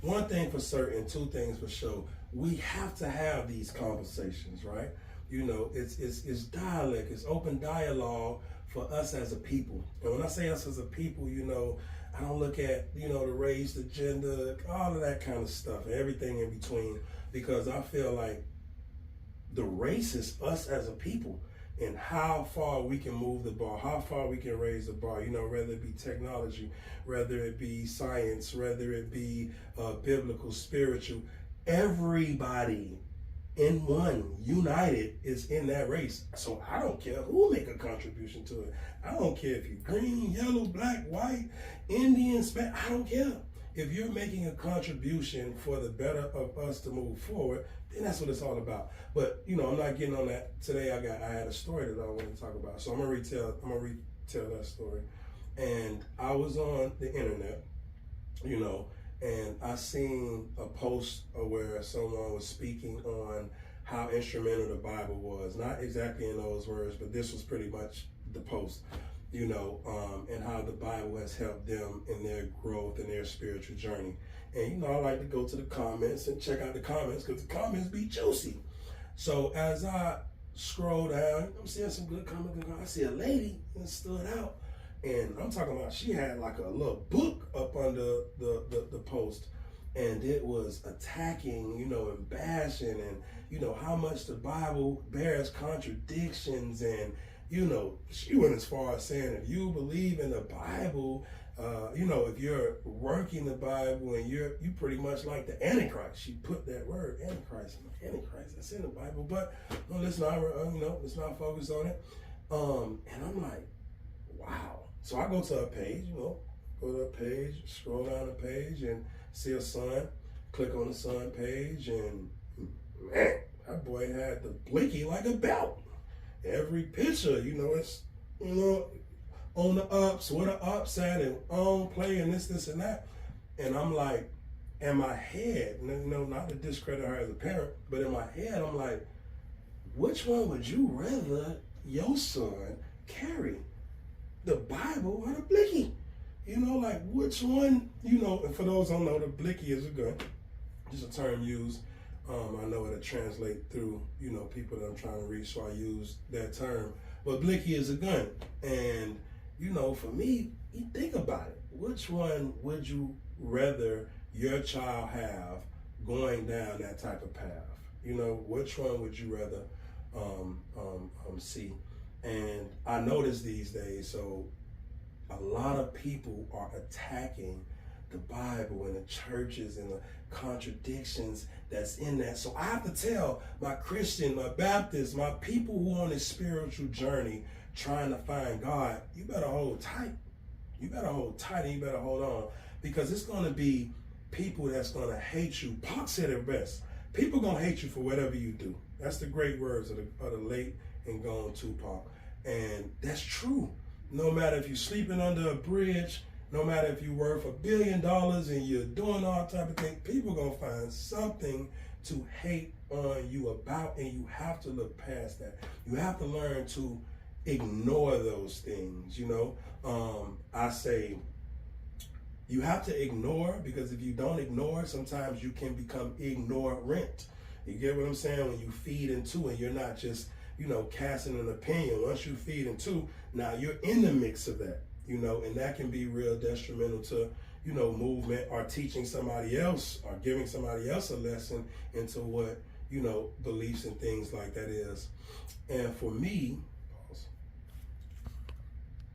one thing for certain, two things for sure. We have to have these conversations, right? You know, it's dialect, it's open dialogue for us as a people. And when I say us as a people, you know, I don't look at, you know, the race, the gender, all of that kind of stuff, and everything in between, because I feel like the race is us as a people and how far we can move the bar, how far we can raise the bar, you know, whether it be technology, whether it be science, whether it be biblical, spiritual. Everybody in one, united, is in that race. So I don't care who make a contribution to it. I don't care if you're green, yellow, black, white, Indian, Spanish, I don't care. If you're making a contribution for the better of us to move forward, then that's what it's all about. But you know, I'm not getting on that today. I had a story that I want to talk about, so I'm gonna retell that story. And I was on the internet, you know, and I seen a post where someone was speaking on how instrumental the Bible was. Not exactly in those words, but this was pretty much the post, you know, and how the Bible has helped them in their growth and their spiritual journey. And, you know, I like to go to the comments and check out the comments because the comments be juicy. So as I scroll down, I'm seeing some good comments. I see a lady that stood out. And I'm talking about, she had like a little book up under the post, and it was attacking, you know, and bashing, and, you know, how much the Bible bears contradictions. And, you know, she went as far as saying, if you believe in the Bible, you know, if you're working the Bible and you pretty much like the Antichrist. She put that word, Antichrist, that's in the Bible, but no, let's not focus on it. And I'm like, wow. So I go to a page, you know, scroll down the page and see a son, click on the son page, and man, that boy had the blicky like a belt. Every picture, you know, it's, you know, on the ups, where the ups at, and on play, and this, and that. And I'm like, in my head, you know, not to discredit her as a parent, but in my head, I'm like, which one would you rather your son carry? The Bible or the blicky? You know, like, which one, you know, and for those who don't know, the blicky is a gun. Just a term used. I know it'll translate through, you know, people that I'm trying to reach, so I use that term. But blicky is a gun. And, you know, for me, you think about it. Which one would you rather your child have going down that type of path? You know, which one would you rather see? And I notice these days, so a lot of people are attacking the Bible and the churches and the contradictions that's in that. So I have to tell my Christian, my Baptist, my people who are on this spiritual journey trying to find God, you better hold tight. You better hold tight and you better hold on, because it's going to be people that's going to hate you. Pac said it best. People going to hate you for whatever you do. That's the great words of the late and gone Tupac. And that's true. No matter if you're sleeping under a bridge, no matter if you're worth $1 billion and you're doing all type of things, people going to find something to hate on you about, and you have to look past that. You have to learn to ignore those things, you know. I say you have to ignore, because if you don't ignore, sometimes you can become ignorant. You get what I'm saying? When you feed into it, you're not just, you know, casting an opinion. Once you feed into, now you're in the mix of that, you know, and that can be real detrimental to, you know, movement, or teaching somebody else, or giving somebody else a lesson into what, you know, beliefs and things like that is. And for me,